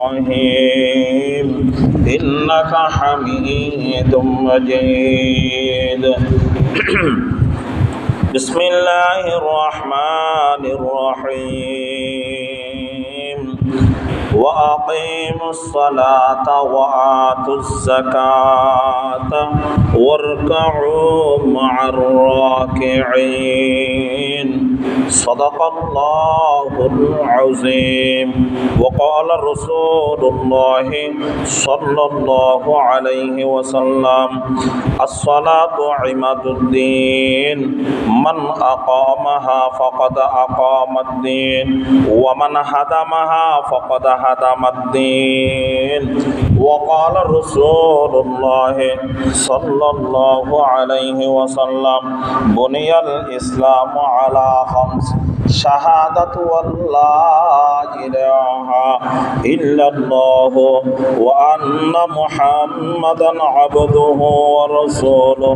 الرحيم إنك حميد مجيد بسم الله الرحمن الرحيم وأقيموا الصلاة وآتوا الزكاة واركعوا مع الراكعين صدق الله العظيم وقال رسول الله صلى الله عليه وسلم الصلاة عماد الدين من أقامها فقد أقام الدين ومن هدمها فقد هدم الدين وقال رسول الله صلى الله عليه وسلم بني الإسلام على خمس شهادة أن لا إله إلا الله وأن محمدا عبده ورسوله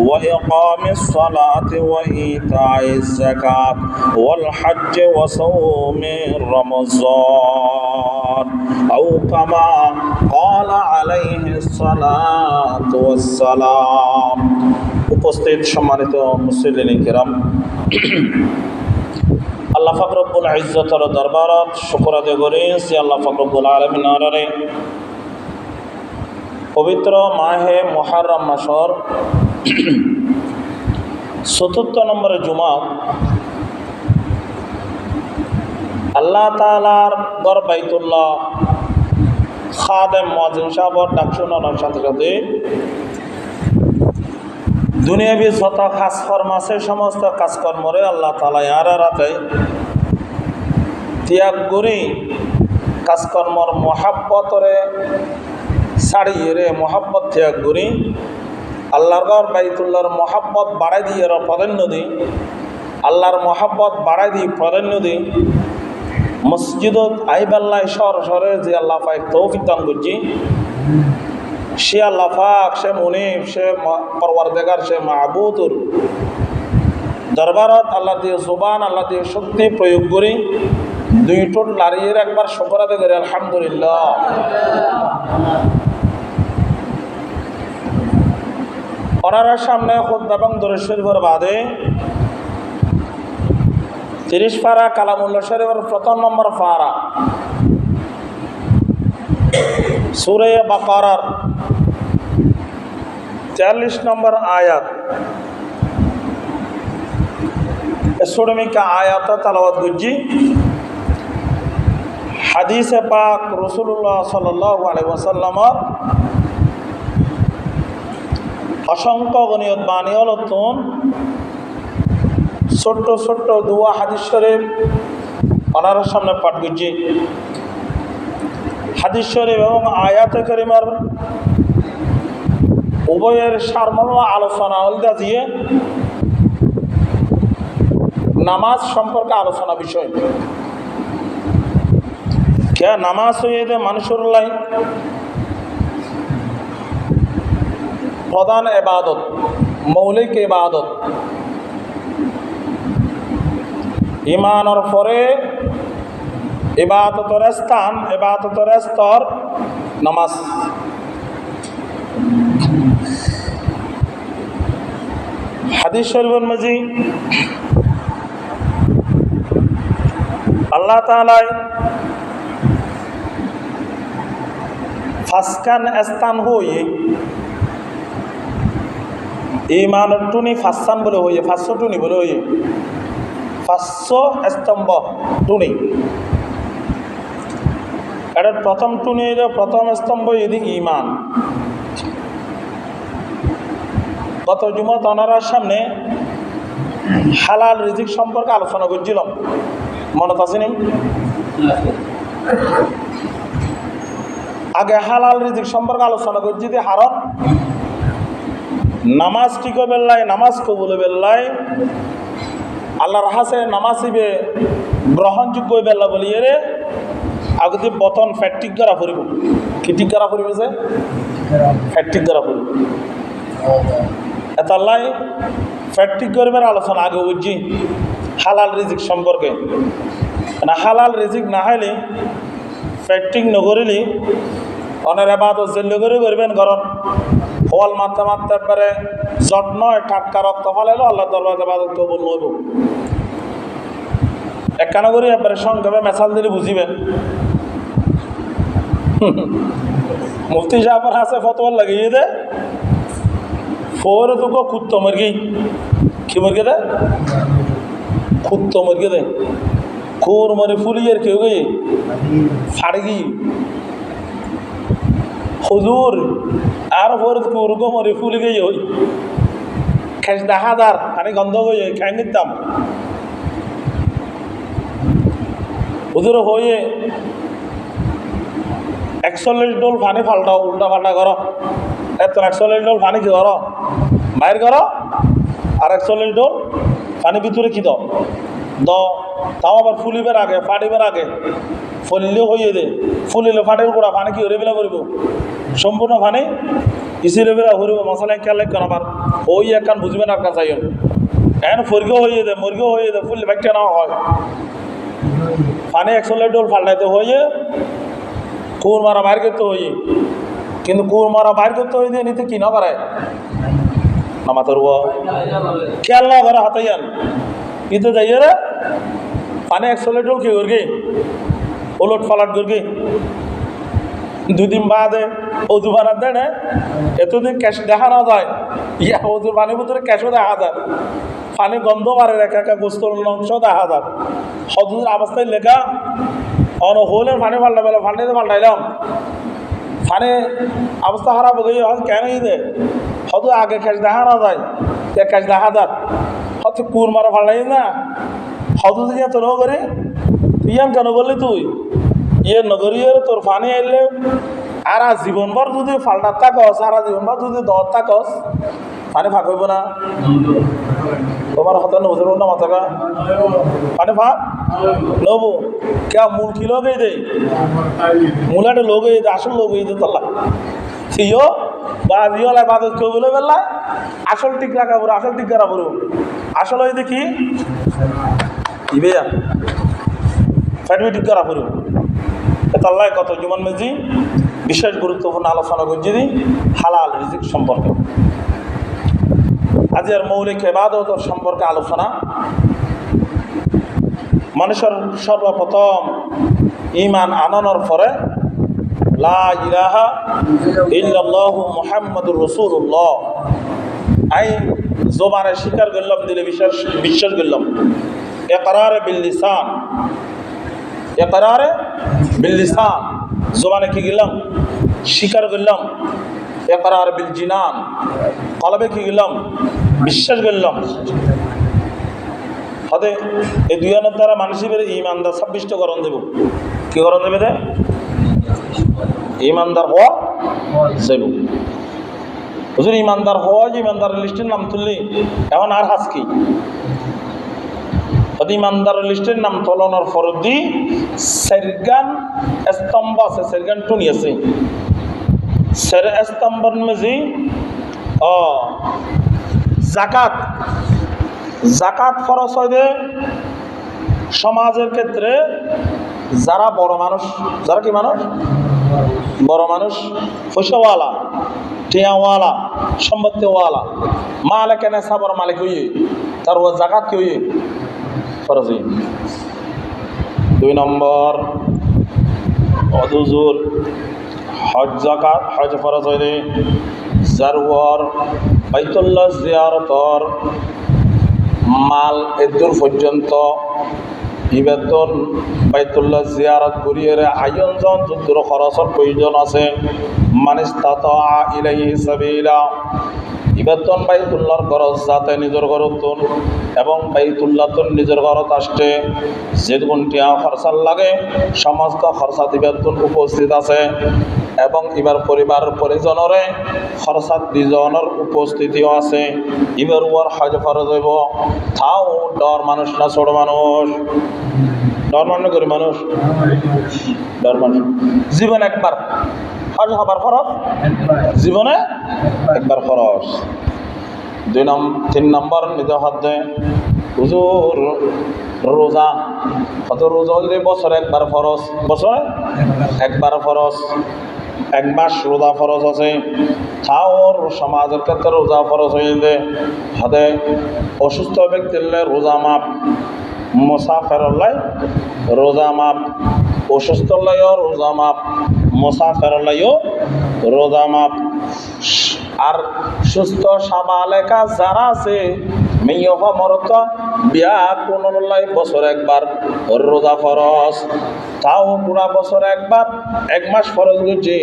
وإقام الصلاة وإيتاء الزكاة والحج وصوم رمضان أو كما قال عليه الصلاة والسلام। উপস্থিত সম্মানিত মুসলিম কিরাম, আল্লাহ পাক রব্বুল ইজ্জতের দরবারত শুকর আদায় করি যে আল্লাহ পাক রব্বুল আলামিনের পবিত্র মাহে মুহররম মাসের ৪৪ নম্বরের জুমা আল্লাহ তাআলার ঘর বাইতুল্লাহ খাদেম মুয়াজ্জিন সাহেবের ডাক শোনানোর সাথে সাথে দুনিয়াবি যত কাজকর্ম আছে সমস্ত কাজকর্মরে আল্লাহ তাআলা ইয়ার রাতে ত্যাগ করে কাজকর্মর মহাব্বতরে ছাড়িয়ে রে মহাব্বত ত্যাগ করে আল্লাহর ঘর বাইতুল্লাহর মহাব্বত বাড়াই দিয়ে প্রাধান্য দিই, আল্লাহর মহাব্বত বাড়াই দিই প্রাধান্য দিই মসজিদত আইবাল্লাহ সরে যে আল্লাহ পাক তৌফিক দান করছি সে আল্লাহ পাক সে মুনিব সে পরওয়ারদিগার সে মাহবুদুর দরবারত আল্লাহ দিয়ে জুবান আল্লাহ দিয়ে শক্তি প্রয়োগ করি দুই ঠোঁট লাড়িয়ে একবার শুকর আদায় করি আলহামদুলিল্লাহ। ওনার সামনে খুতবা এবং দরুদ শরীফের বাদে 30 পারা কালামুল্লাহ শরীফের প্রথম নম্বর পারা সূরা বাকারার 40 নম্বর আয়াত এসোডমিকা আয়াত তেলাওয়াত করছি। হাদিসে পাক রাসূলুল্লাহ সাল্লাল্লাহু আলাইহি ওয়াসাল্লামের অসংখ্য গনিয়ত বাণী হলতুন ছোট্ট ছোট্ট দুয়া হাদিস শরীফ ওনার সামনে পাঠ করছি। হাদিস শরীফ এবং আয়াতে কারিমার উভয়ের সারমর্ম আলোচনা অলদা দিয়ে নামাজ সম্পর্কে আলোচনা বিষয় কে নামাজ হয়ে যে মানুষের লাই প্রধান ইবাদত মৌলিক ইবাদত ইমানের পরে ইবাদতের স্থান ইবাদতের স্তর নামাজ। হাদিস শরীফের মাঝে আল্লাহ তাআলা ফাসকান স্থান হয়ে ইমানের টুনি ফাসান বলে হয়ে 500 টুনি বলে হয়ে 500 স্তম্ভ টুনি এটার প্রথম টুনি প্রথম স্তম্ভ এদিকে ইমান। গত জুমাত ওনার সামনে হালাল রিজিক সম্পর্কে আলোচনা করছিলাম, মনে আছে নি? আগে হালাল রিজিক সম্পর্কে আলোচনা করছি যে হারাম নামাজ ঠিক বেল্লাই নামাজ কবুল বেল্লাই আল্লাহর হাসে নামাজিবে গ্রহণযোগ্য বেল্লা বলিয়ে রে আগতে বতন ফ্যাক্টিক করা পড়ব কি ঠিক করা পড়বে যে ফ্যাক্টিক করা পড়ব এতাল্লাই ফ্যাক্টিক করবার আলোচনা আগে বুঝছি হালাল রিজিক সম্পর্কে। না হালাল রিজিক না হলে ফ্যাক্টিং নগরিলি অনের এবাদত জেল্লে করে করবেন গরম হল মারতে মারতে একবারে জট নয় টাটকা রক্ত ফালাইলো আল্লাহ দরবার এবাদত কবুল নইব একখানা করে একবারে সংক্ষেপে মেসাল দিলে বুঝিবেন মুফতি সাহেবের হাসে ফতোয়ার লাগিয়ে দে ফোরে তোকে কুত্তো মুরগি কি মুরগি দে কুত্তো মুরগি দে কোর মরে ফুলিয়ের কেউ গে ফাড়গি হুজুর আর ফোর কুরগো মরে ফুলি গই হই খেস দেখাদার আমি গন্ধ হয়ে খাই নিতাম হুজুর হয়ে 41 ডোল পানি ফাল্টাও উল্টা পাল্টা করো এত 41 ডোল পানি কি করো বাইর করো আর 41 ডোল পানি ভিতরে কি দাও তাও আবার ফুলিবার আগে ফাটিবার আগে ফুলিলে হইয়ে দে ফুলিলে ফাটির গোড়া পানি কি হরে বেলা করব সম্পূর্ণ পানি ইসিরে বেলা হরিব মশলা খেয়াল রাখবেন আবার ওই একখান বুঝবেন আর কাছে যাইন এখন ফর্গেও হইয়ে দে মুরগেও হইয়ে দে ফুললে ব্যাগটা নেওয়া হয় পানি 41 ডোল ফাল্টাইতে হইয়ে কুর মারা বাইর করতে হই কিন্তু কুর মারা বাইর করতে হই দিয়ে নিতে কি না পারে নামাতের খেয়াল না করে হাতে যান কিন্তু যাইয়ে রে পানি 41 ডোল কি করবি ওলট ফালাট করবি দুদিন বাদে অজু বানার দেয় না এতদিন ক্যাশ দেখা না যায় ইয়া অজুর পানির ভিতরে ক্যাশও দেখা যায় পানি গন্ধ মারে রেখা একা গোস্তর অংশ দেখা যায় হজুর অবস্থায় লেখা অন হলের পানি পাল্টা পেলাম পানিতে পাল্টাইলাম পানি অবস্থা খারাপ হয়ে গিয়ে কেন দে হয়তো আগে ক্যাশ দেখা না যায় ক্যাশ দেখা যায় হয়তো কুর মারা পাল্টাই না হয়তো যদি এত নগরে তুই আন কেন বললি তুই ইয়ে নগরীয় তোর পানি আইলে আর জীবনভর যদি ফাল্টার থাকস সারা জীবনভর যদি দর থাকস পানি ফাঁক হইব না তোমার হাতে নজর না মাথাকা পানি ফাঁক নবো কে মূল কি লোক এই দে মূলাটা লোক এই দে আসল লোক এই দে তোলা সিও বা জিওলা বাদত কেউ বলে বেলা আসল টিক রাখা পড়ো আসল টিক করা পড়ো আসল ওই দেখি ইবে ফ্যাটবি টিক করা পড়ো তাল্লায় কত জুমান মেজি বিশেষ গুরুত্বপূর্ণ আলোচনা করছি হালাল রিজিক সম্পর্কে আজকের মৌলিক ইবাদত সম্পর্কে আলোচনা মানুষের সর্বপ্রথম ঈমান আনানোর পরে লা ইলাহা ইল্লাল্লাহু মুহাম্মাদুর রাসূলুল্লাহ আই জবানে স্বীকার করলাম দিলে বিশ্বাস করলাম ইকরার বিল লিসান ইকরারে বিল লিসান জবানে কি গেলাম স্বীকার করলাম ইকরার বিল জিনান কলবে কি গেলাম বিশ্বাস করলাম হতে এই দুইয়ানোর দ্বারা মানুষের ইমানদার 26টা করণ দেব কি করণ দেবে দে ইমানদার হওয়া যাইব হুজুর ইমানদার হওয়া যে ইমানদারের লিস্টের নাম তুললি এখন আর হাস কি ইমানদার লিস্টের নাম তোলানোর ফরদি সেরগান স্তম্ভ আছে সেরগান টুনি আছে সের স্তম্ভর মেজি জাকাত জাকাত খরচ হয় দে সমাজের ক্ষেত্রে যারা বড় মানুষ যারা কি মানুষ বড় মানুষ পয়সাওয়ালা টিয়াওয়ালা সম্পত্তিওয়ালা মালিক এনে সাবর মালিক হইয়ে তার ও জাকাত কি হইয়ে ফরজ হইয়ে 2 নম্বর অদুজুর হজ জাকাত হজ ফরজ হইলে জারওয়ার বাইতুল্লাহ জিয়ারতর মাল এদুর পর্যন্ত ইবাদত বাইতুল্লাহ জিয়ারত করিয়ে আয়োজন যুদ্ধর খরচের প্রয়োজন আছে মানিস্তাতা ইলাইহি সাবিলা ইবাদত বাইতুল্লাহর খরচ যাতে নিজের ঘরত এবং বাইতুল্লাহ নিজের ঘরত আসতে যে কোনটিয়া খরচার লাগে সমস্ত খরচাত ইবাদত উপস্থিত আছে এবং এবার পরিবার পরিজনরে খরচাত দুজনের উপস্থিতিও আছে এবার ওর হজ ফরজ হইব তাও ডর মানুষ না ছোট মানুষ ডর মানে করি মানুষ ডর মানুষ জীবন একবার হজ হবার খরচ জীবনে একবার খরচ 3 নম্বর নিজ হাতে হুজুর রোজা কত রোজা হইলে বছরে একবার ফরজ, বছরে একবার ফরজ, এক মাস রোজা ফরজ আছে, তাওর সমাজের ক্ষেত্রে রোজা ফরজ হইলে হতে অসুস্থ ব্যক্তির রোজা মাপ, মুসাফিরুল্লাহ রোজা মাপ, অসুস্থ রোজা মাপ, মুসাফিরুল্লাহ রোজা মাপ। আর সুস্থ সাবালেকা যারা আছে মেয়ফা মরত বিয়া কোনলাই বছর একবার রোজা ফরজ, তাও পুরা বছর একবার, এক মাস ফরজ করছি,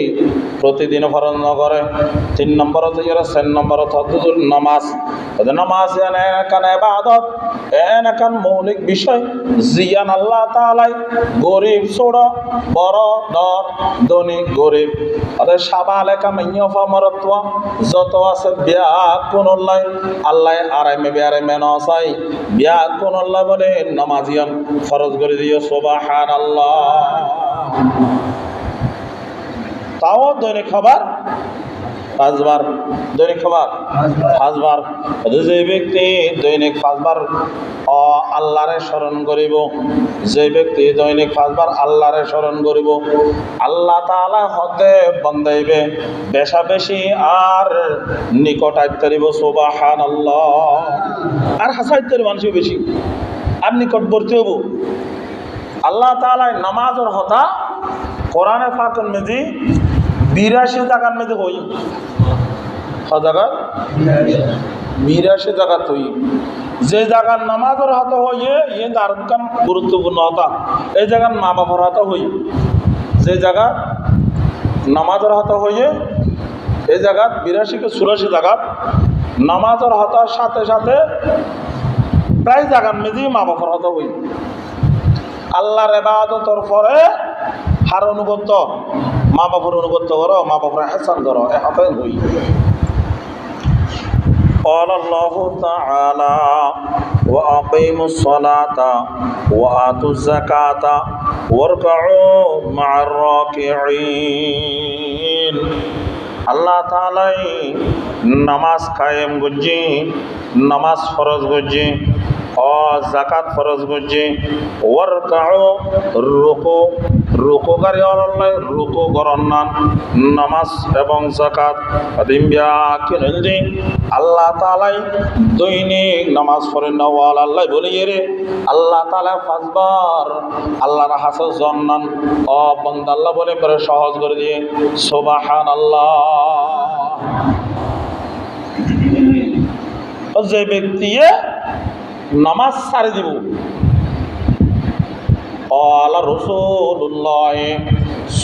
প্রতিদিন ফরজ ন করে। 3 নম্বর হচ্ছে 4 নম্বর হচ্ছে নামাজ। নামাজ একান ইবাদত, একান মৌলিক বিষয় জিয়ান আল্লাহ তাআলাই গরিব ছোট বড় দর ধনী গরিব অর্থাৎ সাবালেকা মাইয়ফা মরত্ব যত আছে বিয়া কোনলাই আল্লাহ আরামে বেআরামে নসাই বিয়া কোনল্লাহ বলে নামাজিয়ান ফরজ করে দিও সুবহানাল্লাহ। তাও দৈনিক খাবার 5 বার, দৈনিক খাবার 5 বার। যে ব্যক্তি দৈনিক 5 বার আল্লাহরে স্মরণ করিব, যে ব্যক্তি দৈনিক 5 বার আল্লাহরে স্মরণ করিব, আল্লাহ তাআলা হতে বন্দাইবে বেশা বেশি আর নিকট আইতারিব সুবহানাল্লাহ। আর হাসাইতের মানুষ বেশি আর নিকটবর্তী হব। আল্লাহ তাআলা নামাজের হতা কোরআনে পাকের মধ্যে 82 জায়গার মধ্যে হই, জায়গা 82 জায়গা হই। যে জায়গার নামাজের হতা হইয়ে ইয়ে দারুণ গুরুত্বপূর্ণ হতা, এই জায়গার মা বাবার হতা হই। যে জায়গা নামাজের হতা হইয়ে এই জায়গা 82 কে 84 জায়গা নামাজের হতার সাথে সাথে প্রায় জায়গার মধ্যে মা বাবার হতা হই। আল্লাহর ইবাদতের পরে হার অনুগত, মা বাবার অনুগত করো, মা বাবার হাসান করো, এ হাতে হই। قال الله تعالى وأقيموا الصلاة وآتوا الزكاة واركعوا مع الراكعين। আল্লাহ তাআলাই নামাজ কায়েম করছি, নামাজ ফরজ করছি, জাকাত ফরজ করছি, ওয়ারকাউ রুকু রুকুকারী আল্লাহ রুকু করন্নান নামাজ এবং জাকাত আদিমবিয়া কিনদি আল্লাহ তাআলাই দৈনিক নামাজ পড়েন না ওয়াল আল্লাহ বলি রে আল্লাহ তাআলা 5 বার আল্লাহর হাসে জান্নান বান্দা আল্লাহ বলে পরে সহজ করে দিয়ে সুবহানাল্লাহ। যে ব্যক্তি নামাজ ছাড়ে দিব قال رسول الله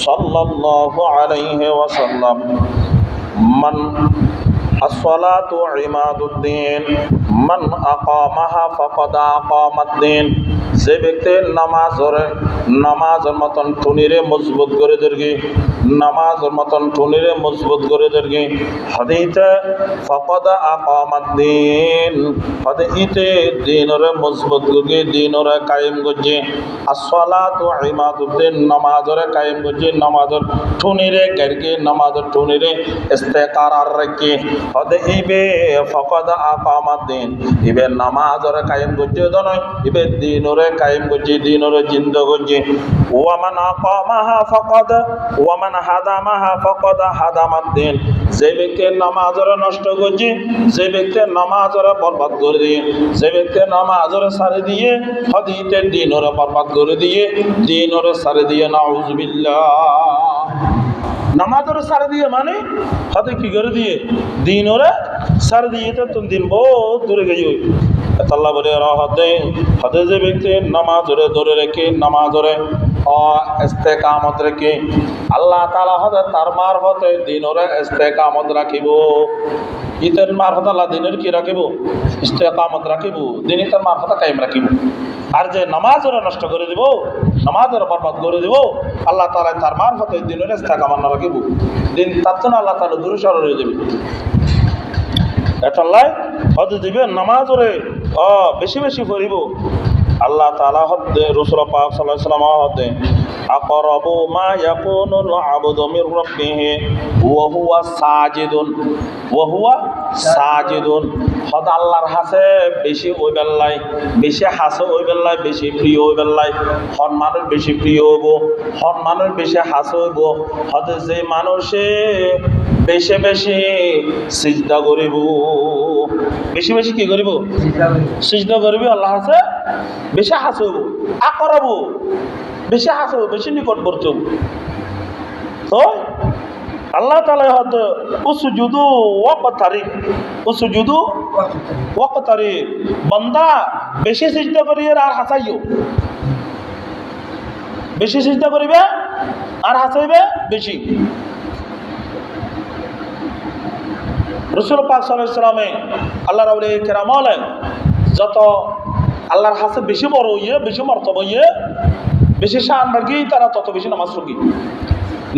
صلى الله عليه وسلم من الصلاة عماد الدين من أقامها فقد أقام الدين। যে ব্যক্তি নামাজের মতন টুনিরে মজবুত করে দেরগি, নামাজের মতন টুনিরে মজবুত করে দেরগি হাদিতে ফকদ আকামাদ্দিন হাদিতে দিনরে মজবুত গি দিনরে কায়েম গজি আসসালাতু ইমাদুদ্দিন নামাজরে কায়েম গজি নামাজর টুনিরে গরগি নামাজর টুনিরে ইস্তেকারার রাখি হদে ইবে ফকদ আকামাদ্দিন ইবে নামাজরে কায়েম গজি দনয় ইবে দিনরে কায়েম গজি দিনরে জিন্দা গজি ওয়ামান আকামাহা ফকদ ওয়ামান হাদামাহা ফকদ হাদামাদ্দিন। যে ব্যক্তি নামাজরে নষ্ট করছে, যে ব্যক্তি নামাজরে বরবাদ করে দিয়ে, যে ব্যক্তি নামাজরে সারি দিয়ে হদিতে দিনরে বরবাদ করে দিয়ে দিনরে সারি দিয়ে নাউজুবিল্লাহ। নামাজরে সারি দিয়ে মানে হতে কি করে দিয়ে দিনরে সারি দিয়ে তো তুমি দিন বহুত দূরে গিয়ে আল্লাহ বলে হতে হতে যে ব্যক্তি নামাজরে ধরে রেখে নামাজরে ইস্তেকামত রেখে আল্লাহ তাআলা হতে তার মারফতে দিনরে ইস্তেকামত রাখিব। ইতের মারফত আল্লাহ দিনের কি রাখিব ইস্তেকামত রাখিব, দিনই তার মারফতে কায়েম রাখিব। আর যে নামাজরে নষ্ট করে দিব নামাজরে বরবাদ করে দিব আল্লাহ তাআলা তার মারফতে দিনের ইস্তেকামত না রাখিব, দিন তার জন্য আল্লাহ তাআলা দূরে সরে হয়ে যাবে। এটা আল্লাহ হতে দিবে নামাজরে বেশি বেশি পড়িব। আল্লাহ তাআলা হতে রাসূল পাক সাল্লাল্লাহু আলাইহি ওয়াসাল্লাম হতে আকরাবু মা ইয়াকুনুল আবদু মির রাব্বিহি ওয়া হুয়া সাজিদুন ওয়া হুয়া সাজিদুন হদ আল্লাহর হাসে বেশি ওই বেল্লায় বেশি হাসে ওই বেল্লায় বেশি প্রিয় ওই বেল্লায় হন মানুষ বেশি প্রিয় হইব হন মানুষ বেশি হাসে হইব হদ যে মানুষে বেশি বেশি সিজদা করিব বেশি বেশি কি করিব সিজদা করিব আল্লাহ হাসে বেশি হাসে হইব আকরাব বেশি হাসে হইব বেশি নিকটবর্তী হইব তো আল্লাহ তাআলা হয়তো উসজুদু ওয়াকতারিব উসজুদু ওয়াকতারিব বান্দা বেশি সিজদা করিয়ে আর হাসাইও বেশি সিজদা করিবে আর হাসাইবে বেশি রাসূল পাক সাল্লাল্লাহু আলাইহি সাল্লামে আল্লাহর আউলিয়া কেরাম বলেন যত আল্লাহর হাসে বেশি বড় হইয়ে বেশি মর্তবা হইয়ে বেশি শান বাড়ি তারা তত বেশি নামাজ পড়ি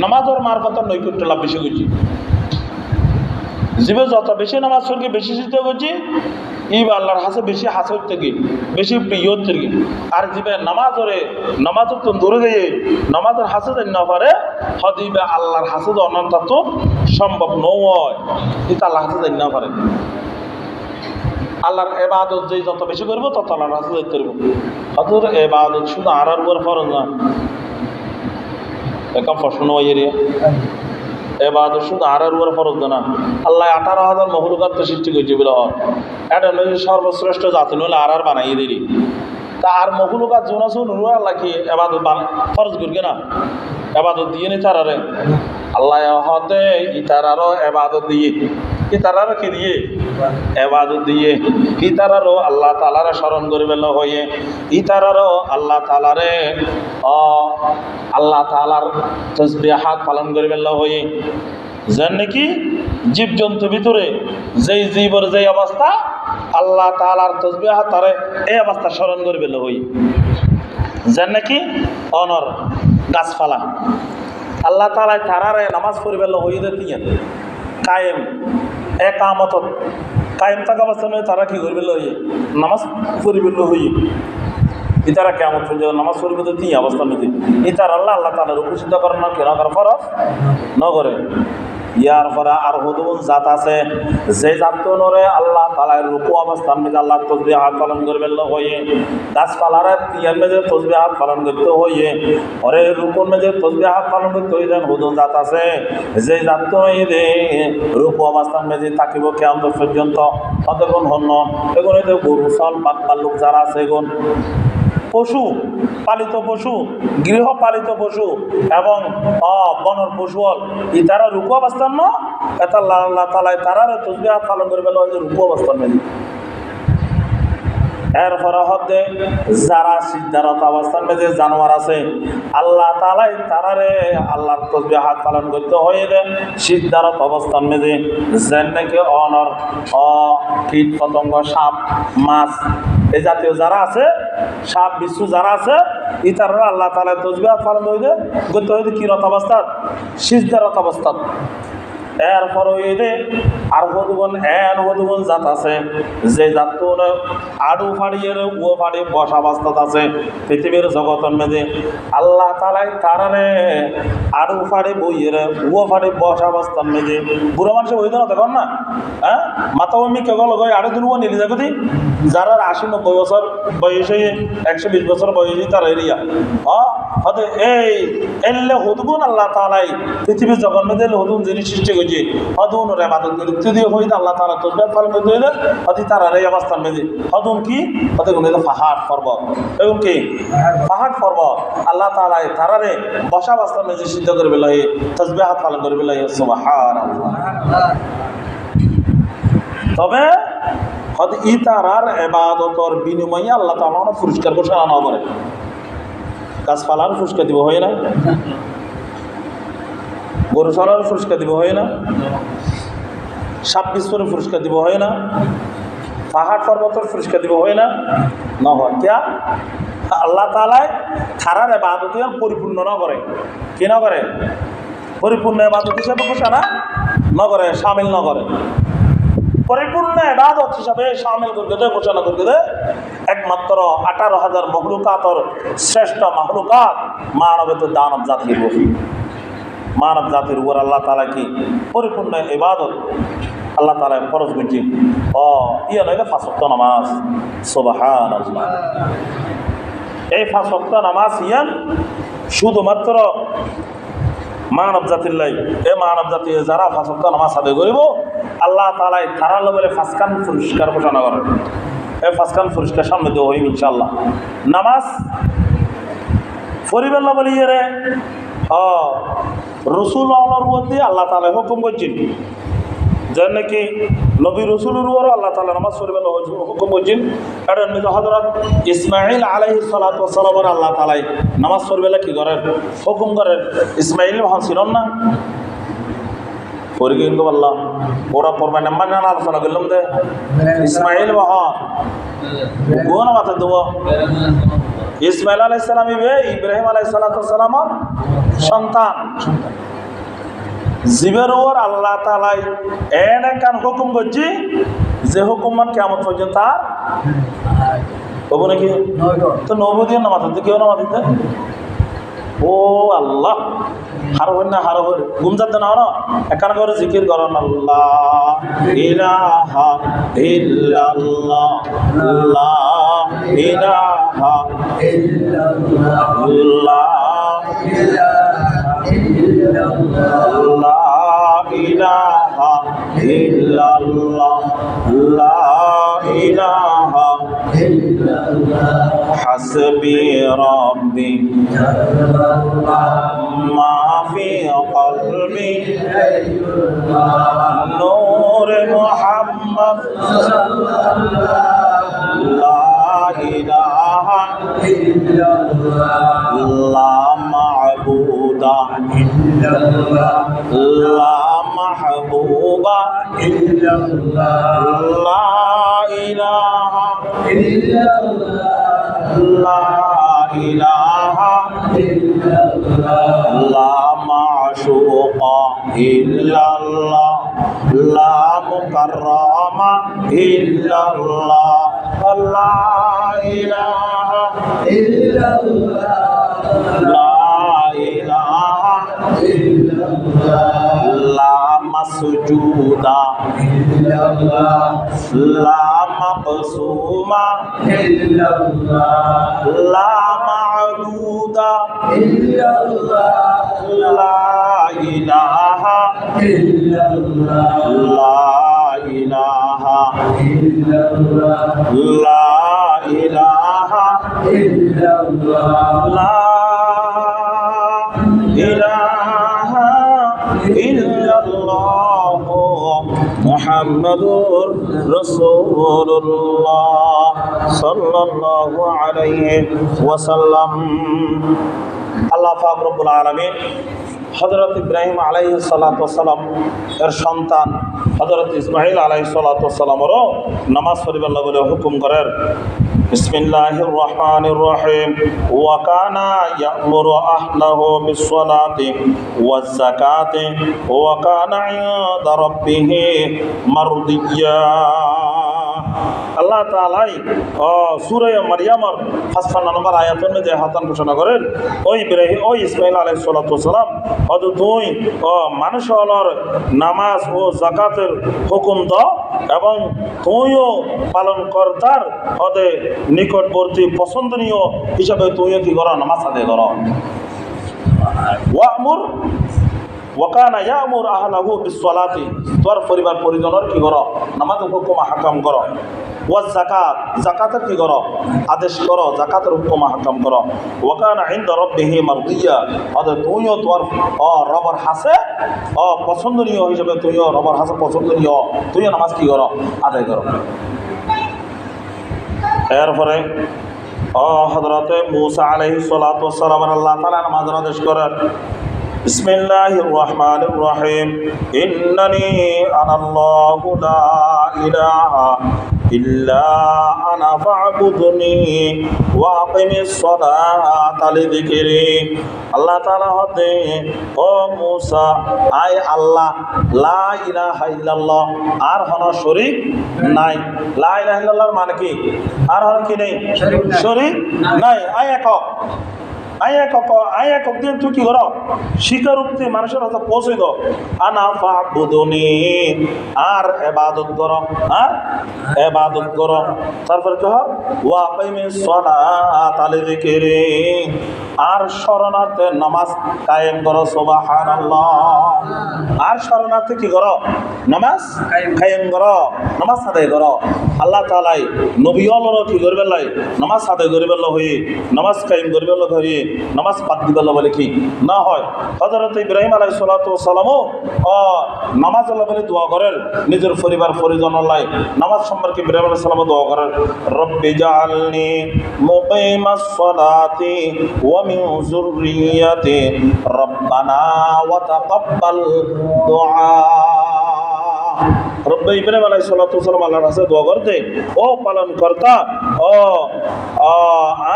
নামাজের মারফতের নৈকট্য লাভ বেশি করছি জীবে যত বেশি নামাজ পড়ি বেশি সিজদা করছি ই আল্লাহর হাসে বেশি হাসে হতে গিয়ে বেশি প্রিয় হতে গিয়ে আর জীবে নামাজ তো দূরে গিয়ে নামাজের হাসে যাই না পারে হদিবে আল্লাহর হাসে অনন্ত তো সম্ভব নয় এটা আল্লাহ হাসে যাই না পারে আল্লাহর ইবাদত যে যত বেশি করবো তত আল্লাহর হাসে যাইতে করবো হজুর ইবাদত শুধু আর উপর ফরজ না একটা প্রশ্ন এরিয়া এবাদত শুধু আর উপর ফরজ না আল্লাহ 18,000 মখলুকাত সৃষ্টি করেছে বলে এটা সর্বশ্রেষ্ঠ জাতি নইলে আর বানাইয়ে দিলি তা আর মখলুকাত জোন আছে নুর আল্লাহ কি এবাদত ফরজ করবে না এবাদত দিয়ে নি তারারে আল্লাহ হতে ইতারারও এবাদত দিয়ে ইতারারও কি দিয়ে এবাদত দিয়ে ইতারারও আল্লাহ তাআলারে স্মরণ করিবেল হয়ে ইতারারও আল্লাহ তাআলারে আল্লাহ তাআলার তাসবিহাত পালন করিবেল হয়ে যেন নাকি জীবজন্তুর ভিতরে যেই জীবর যেই অবস্থা আল্লাহ তাআলার তাসবিহাত তারে এই অবস্থা স্মরণ করিবেল হয়ে যেন নাকি অনর গাছপালা আল্লাহ তাআলা তারারে নামাজ পড়িবেল হয়ে দিয়ে কায়েম একামত কায়েম থাকা অবস্থা নয় তারা কি করবে হয়ে নামাজ পড়িবেল হয়ে ইতারা কেমন নামাজ পড়িবে তো তিন অবস্থা নিতে ইতার আল্লাহ তাআলার উপস্থিত করেন না কেন করার ফরজ ন করে ইয়ার পরে আর হুদুন জাত আছে যে জাতরে আল্লাহ তাআলার রূপু অবস্থান মধ্যে আল্লাহ তাসবিহাত পালন করবেন হয়ে গাছপালার তিয়ার মধ্যে তাসবিহাত পালন করতে হয়ে ওরে রূপর মধ্যে তাসবিহাত পালন করতে হয়ে যেন হুদুন জাত আছে যে জাতরে রূপু অবস্থান মধ্যে থাকিব কিয়ামত পর্যন্ত কতক্ষণ হন এগুলো গরু ছাগল বাঘ ভাল্লুক যারা আছে এগুন পশু পালিত পশু গৃহপালিত পশু এবং বনর পশু ইতারা রূপ অবস্থান ন এটা আল্লাহ তাআলা তারারে তাসবিহাত পালন করবে রূপ অবস্থান নেই এরপরে হতে যারা সিদ্ধারত অবস্থান যে জানোয়ার আছে আল্লাহ তাআলা তারারে আল্লাহর তাসবিহাত পালন করতে হয়ে দেন সিদ্ধারত অবস্থান মেঝে যেন নাকি অনর কীট পতঙ্গ সাপ মাছ এই জাতীয় যারা আছে সাপ বিচ্ছু যারা আছে ইতারা আল্লাহ তাআলা তাসবিহাত পালন করতে হয়ে কিরত অবস্থাত সিদ্ধারত অবস্থাত এরপর আর হদুবন জাত আছে যে জাত আড়ু ফাড়িয়ে ও ফাড়ি বসা অবস্থাত আছে পৃথিবীর জগতের মেঝে আল্লাহ তাআলা তারারে আড়ু ফাড়ি বইয়ের ও ফাড়ি বসা অবস্থার মেঝে বুড়ো মানুষ হইতে না দেখুন না হ্যাঁ মাথা বমি কেবল গই আড়ু দিন নিলি দেখি যারা 80-90 বছর বয়সে 120 বছর বয়সে তার এরিয়া হতে এই এলে হদুবন আল্লাহ তাআলাই পৃথিবীর জগৎ মেঝে হদুন জিনিস সৃষ্টি করছে হদুন ওর ইবাদত করে যদি হইতে আল্লাহ তাআলা তাসবিহাত পালন করতে হইলে হদি তারার এই অবস্থান মেঝে হদুন কি হতে গুণ পাহাড় পর্বত এবং কি পাহাড় পর্বত আল্লাহ তাআলা তারারে বসা অবস্থান মেঝে সিদ্ধ করবে লাগে তাসবিহাত পালন করবে লাগে সুবহানাল্লাহ তবে হদ ইতারার ইবাদতর বিনিময়ে আল্লাহ তাআলা পুরস্কার ঘোষণা না করে গাছপালার পুরস্কার দিব হয় না গরু ছাগলের পুরস্কার দিব হয় না সাপ বিস্ফোরণ পুরস্কার দিব হয় না পাহাড় পর্বতের পুরস্কার দিব হয় না না হয় কিয়া আল্লাহ তাআলা তারার ইবাদত পরিপূর্ণ না করে কি না করে পরিপূর্ণ ইবাদত হিসাবে ঘোষণা না করে শামিল না করে পরিপূর্ণ ইবাদত হিসাবে শামিল করে দেয় ঘোষণা করে দেয় একমাত্র 18,000 মখলুকাতর শ্রেষ্ঠ মখলুকাত মানবের দানব জাতির মানব জাতির উপর আল্লাহ তাআলা কি পরিপূর্ণ ইবাদত আল্লাহ তাআলা ফরজ করছি ইয়া লাগে 5 ওয়াক্ত নামাজ। সুবহানাল্লাহ। এই 5 ওয়াক্ত নামাজ ইয়ান শুধুমাত্র মানব জাতির লাই। এই মানব জাতি যারা 5 ওয়াক্ত নামাজ আদায় করিব আল্লাহ তাআলা তারা লগে 5 কান পুরস্কার ঘোষণা করেন। এই 5 কান পুরস্কার সামনে দেওয়া হইব ইনশাআল্লাহ। নামাজ পরিবার বলি রে রসুল আল্লাহর মধ্যে আল্লাহ তাআলা হুকুম করছেন যে নাকি নবী রসুলের উপরও আল্লাহ তাআলা নামাজ পড়িবার হুকুম করছেন। কারণ হযরত ইসমাঈল আলাইহিস সালাতু ওয়াস সালামের আল্লাহ তাআলা নামাজ পড়িবার কি করেন হুকুম করেন। ইসমাঈল মহান ছিলেন না পড়ি কিন্তু আল্লাহ ওরা পড়বেন না মানে আলোচনা করলাম যে ইসমাঈল মহান কোন মাথা দেব ইসমাঈল আলাইহিস সালাম ইব্রাহিম আলাইহিস সালাতু ওয়াস সালামের সন্তান। জীবের ওর আল্লাহ তাআলা এন হুকুম করছি যে হুকুম মান কিয়ামত পর্যন্ত আর হবো নাকি তো নবুদিও নামাজ দিতে কেউ নামাজ দিতে ও আল্লাহ হারো হই না হারো হই ঘুম যাতে না না একান করে জিকির করন আল্লাহ ইলাহা ইল্লাল্লাহ লা ইলাহা ইল্লাল্লাহ লা ইলাহা ইল্লাল্লাহ লা ইলাহা হাসবি রাব্বি মা ফি কলবি নূর মুহাম্মদ লা ইলাহা ইল্লাল্লাহ লা মা'বুদা ইল্লাল্লাহ লা মাহবুবা ইল্লাল্লাহ লা ইলাহা ইল্লাল্লাহ লা ইলাহা ইল্লাল্লাহ লা মা'শুকা ইল্লাল্লাহ লা মুকাররামা ইল্লাল্লাহ লা ইলাহা ইল্লাল্লাহ লা ইলাহা ইল্লাল্লাহ লা মাসজুদা ইল্লাল্লাহ লা মাকসুমা ইল্লাল্লাহ লা মা'দুদা ইল্লাল্লাহ লা ইলাহা ইল্লাল্লাহ লা ইলাহা ইল্লাল্লাহ লা ইলাহা ইল্লাল্লাহ লা ইলাহা ইল্লাল্লাহ মুহাম্মাদুর রাসূলুল্লাহ সাল্লাল্লাহু আলাইহি ওয়াসাল্লাম। আল্লাহ পাক রব্বুল আলামিন হযরত ইব্রাহিম আলাইহিস সালাতু ওয়াস সালাম এর সন্তান হযরত ইসমাঈল আলাইহিস সালাতু ওয়াস সালামেরও নামাজ পড়িবার লাগলে হুকুম করেন। বিসমিল্লাহির রহমানির রহিম ওয়া কানা ইয়া'মুরু আহলাহু বিস-সালাতি ওয়াজ-যাকাতি ওয়া কানা 'ইনদা রাব্বিহি মারদিয়্যা। আল্লাহ তাআলা সূরা মারইয়ামের 55 নম্বর আয়াতের মধ্যে হাতান ঘোষণা করেন ওই ইসমাঈল আলাইহিস সালাতু ওয়াস সালাম তুই মানুষের নামাজ ও যাকাতের হুকুম দাও এবং তুইও পালন কর্তার হতে নিকটবর্তী পছন্দনীয় হিসাবে তুইও কি করো নামাজ আদায় করো। ওয়া'মুর ওয়া কানা ইয়া'মুর আহলাহু বিস-সালাতি তোর পরিবার পরিজনের কি করো নামাজ হুকুম হাকাম করো। ওয়া যাকাত যাকাতের কি করো আদেশ করো যাকাতের হুকুম হাকাম করো। ওয়া কানা 'ইনদা রাব্বিহি মারদিয়্যা অতএব তুইও তোর রবের হাসে পছন্দনীয় হিসেবে তুইও রবের হাসে পছন্দনীয় তুইও নামাজ কি করো আদায় করো। এরপরে হযরতে মূসা আলাইহিস সালাতু ওয়াস সালাম আল্লাহ তাআলা নামাজের আদেশ করেন। বিসমিল্লাহির রহমানির রহিম ইন্নানি আনাল্লাহু লা ইলাহা ইল্লা আনা ফা'বুদনি ওয়া আকিমিস সালাতা লিযিকরি। আল্লাহ তাআলা হতে ও মূসা আই আল্লাহ লা ইলাহা ইল্লাল্লাহ আর হন শরীক নাই। লা ইলাহা ইল্লাল্লাহর মানে কি আর হন কি নেই শরীক নাই আই একক আয়া কক দিন তুই কি করো শিকার উক্তি মানুষের হাতে পৌঁছে দাও আনা ফাবুদুনি আর ইবাদত করো তারপর কি হয় ওয়া আকিমিস সালাত লিযিকরি আর শরণার্থে নামাজ কায়েম করো সুবহানাল্লাহ আর শরণার্থে কি করো নামাজ কায়েম করো নামাজ আদায় করো আল্লাহ তাআলাই নবী হলো কি করবে লাই নামাজ আদায় করবে হই নামাজ কায়েম করবে হই নামাজ পাক দিবে বলে কি না হয় হযরত ইব্রাহিম আলাইহিস সালাতু ওয়াস সালামও নামাজ আল্লাহ বলে দোয়া করেন নিজের পরিবার পরিজন লাই নামাজ সম্পর্কে ইব্রাহিম আলাইহিস সালাম দোয়া করেন রব্বি জাআলনি মুকিমাস সালাতি ওয়া মিন যুররিয়াতি রব্বানা ওয়া তাকাব্বাল দুআ রব্বে ইব্রাহিম আলাইহিস সালাতু ওয়াস সালাম আল্লাহর কাছে দোয়া করতে ও পালন কর্তা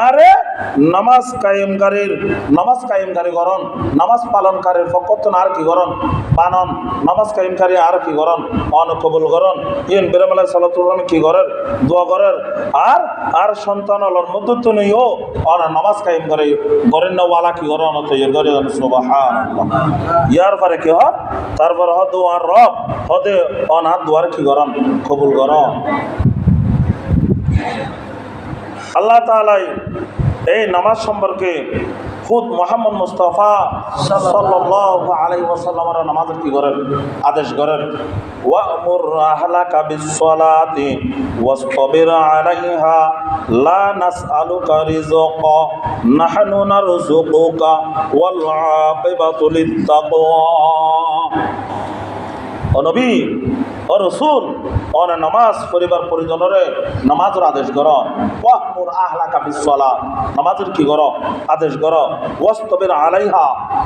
আরে নামাজ কায়েমকারী গরন নামাজ পালনকারীর ফকত আর কি গরন বানন নামাজ কায়েমকারী আর কি গরন অনকবুল গরন ইব্রাহিম আলাইহিস সালাতু ওয়াস সালাম কি করেন দোয়া করেন আর সন্তান আল্লাহর মদত নইও আর নামাজ কায়েমকারী গরেন না ওয়ালা কি গরন তৈরি করেন সুবহানাল্লাহ ইয়ার পরে কি হয় তারপর হদ আর রব হদে অনাথ দোয়ার কি গরম কবুল গরম আল্লাহ তাআলাই এই নামাজ সম্পর্কে খুদ মুহাম্মদ মুস্তাফা সাল্লাল্লাহু আলাইহি ওয়াসাল্লামের নামাজের কি করেন আদেশ করেন ওয়া'মুর আহলাকা বিস-সালাতি ওয়াসতাবির আলাইহা লা নাসআলুকা রিজকা নাহনু নারযুকুকা ওয়াল আকিবাতু লিত-তাকওয়া ও নবী ও রাসূল অনে নামাজ পরিবার পরিজনরে নামাজের আদেশ করো ওয়া'মুর আহলাকা বিস-সালাত নামাজের কি করো আদেশ করো ওয়াসতাবির আলাইহা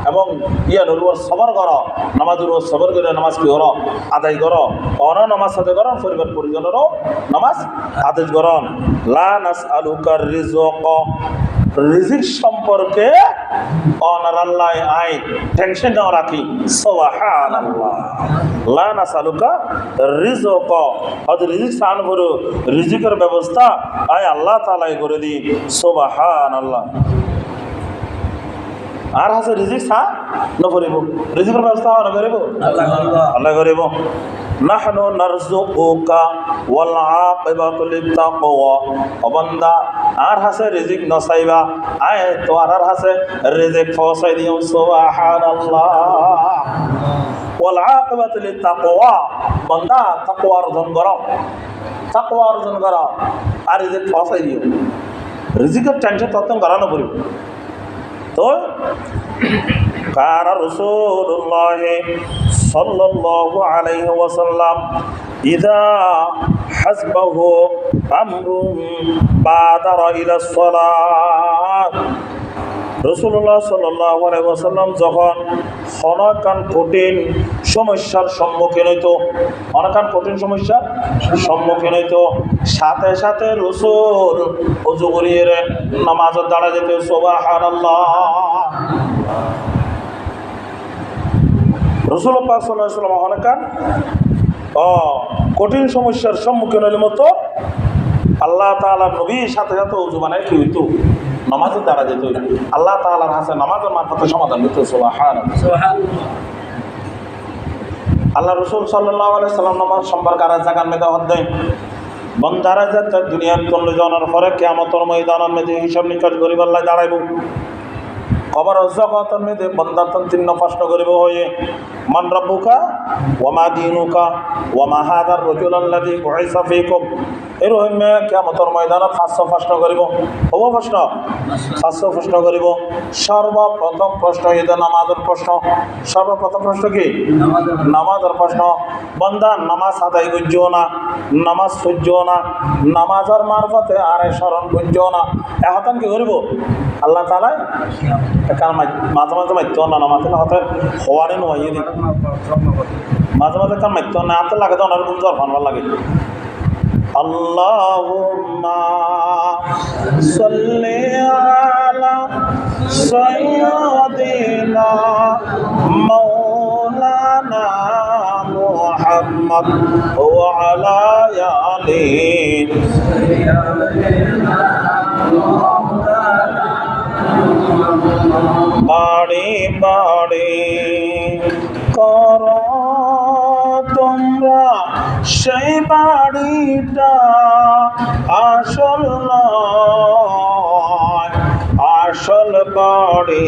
এবং ইয়ানুর সবর করো নামাজের সবর করে নামাজ কি করো আদায় করো অন নামাজ আদায় করো পরিবার পরিজনেরও নামাজ আদেশ করো লা নাসআলুকা রিজকা রিজিক সম্পর্কে অনার আল্লাহ আই টেনশন না রাখি সুবহানাল্লাহ লা নাসালুকা রিজকা আর রিজিক সান করো রিজিকের ব্যবস্থা আই আল্লাহ তাআলাই করে দি সুবহানাল্লাহ আর হাসে রিজিক সা না করিব রিজিকের ব্যবস্থা না করিব আল্লাহ করিব নাহনু নারযুকুকা ওয়াল আকিবাতু লিত-তাকওয়া ও বান্দা আর হাসে রিজিক নসাইবা আয় তো আর হাসে রিজিক পৌঁছাই দিও সুবহানাল্লাহ ওয়াল আকিবাতু লিত-তাকওয়া বান্দা তাকওয়া অর্জন করো আর রিজিক পৌঁছাই দিও রিজিকের টেনশন তত করানো পড়িব তো কার রাসূলুল্লাহ সাল্লাল্লাহু আলাইহি ওয়াসাল্লাম ইযা হাসবাহু আমরুন বাদারা ইলা সালাত রাসূলুল্লাহ সাল্লাল্লাহু আলাইহি ওয়াসাল্লাম যখন অনেকান কঠিন সমস্যার সম্মুখীন হইতো সাথে সাথে রাসূল ওযু করিয়ে নামাজে দাঁড়া যেত সুবহানাল্লাহ রাসূল পাক সাল্লাল্লাহু আলাইহি ওয়াসাল্লাম অনেকান কঠিন সমস্যার সম্মুখীন হইলে মতো আল্লাহ তাআলার নবী সাথে সাথে ওযু বানায় কি হইতো নামাজে দাঁড়া যেত আল্লাহ তাআলার হাতে নামাজের মারফতে সমাধান হইতো সুবহানাল্লাহ আল্লাহ রাসূল সাল্লাল্লাহু আলাইহি ওয়াসাল্লাম নামাজ সম্পর্কে আর জায়গার মধ্যে অধ্যায় বন্দারা যত দুনিয়ার কোন জনের পরে কিয়ামতের ময়দানের মধ্যে হিসাব নিকাশ করিব আল্লাহ দাঁড়াইব কবর জগতের মধ্যে বন্দা তিন প্রশ্ন করিব হয়ে মান রাব্বুকা ওয়া মা দীনুকা ওয়া মা হাদার রাজুলাল্লাযী বুইসা ফীকুম এরকম কিয়ামতের ময়দানে 500 প্রশ্ন করিব হব প্রশ্ন 500 প্রশ্ন করিব সর্বপ্রথম প্রশ্ন এটা নামাজের প্রশ্ন সর্বপ্রথম প্রশ্ন কি নামাজের প্রশ্ন বন্দা নামাজ আদায় করছো না নামাজ পড়ছো না নামাজের মারফতে আরে স্মরণ করছো না এখন কি করিব আল্লাহ তাআলা কারণ মাঝে মাঝে মাইতো না নামাজ হাতে হওয়ারে নয় মাঝে মাঝে কারণ মাইতো না হাতে লাগে তো অনেক গুঞ্জর ভালো লাগে আল্লাহুম্মা সাল্লি আলা সাইয়্যিদিনা মাওলানা মুহাম্মদ ওয়া আলা আলিহি বাড়ি বাড়ি কর তোমরা সেই বাড়িটা আসল নয়, আসল বাড়ি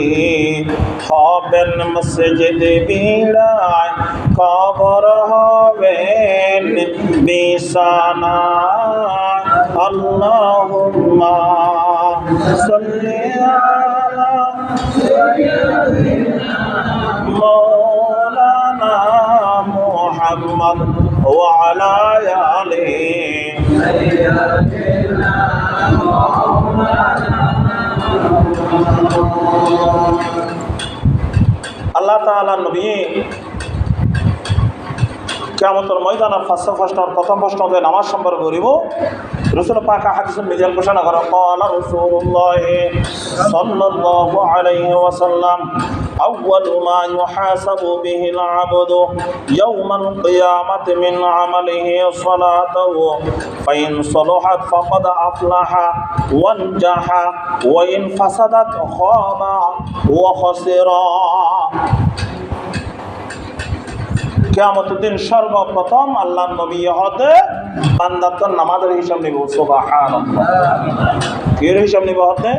হবেন মসজিদ বিড়ায়, কবর হবেন বিছানা। আল্লাহুম্মা সাল্লি আলা মাওলানা মুহাম্মদ ওয়া আলা আলিহি। আল্লাহ তাআলা নবী কিয়ামতের ময়দানে প্রথম প্রশ্ন নামাজ সম্পর্কে করিব। রাসূল পাক হাদিসে মিজান ঘোষণা করে ক্বালা রাসূলুল্লাহ সাল্লাল্লাহু আলাইহি ওয়াসাল্লাম আউয়ালু মা ইউহাসাবু বিহিল আবদু ইয়াওমাল কিয়ামাতি মিন আমালিহি সালাতুহু ফাইন সালাহাত ফাকাদ আফলাহা ওয়ানজাহা ওয়া ইন ফাসাদাত খাবা ওয়া খাসিরা। কিয়ামতের দিন সর্বপ্রথম আল্লাহর নবী হতে বান্দার নামাজের হিসাব নিব। সুবহানাল্লাহ, এর হিসাব নিব হতে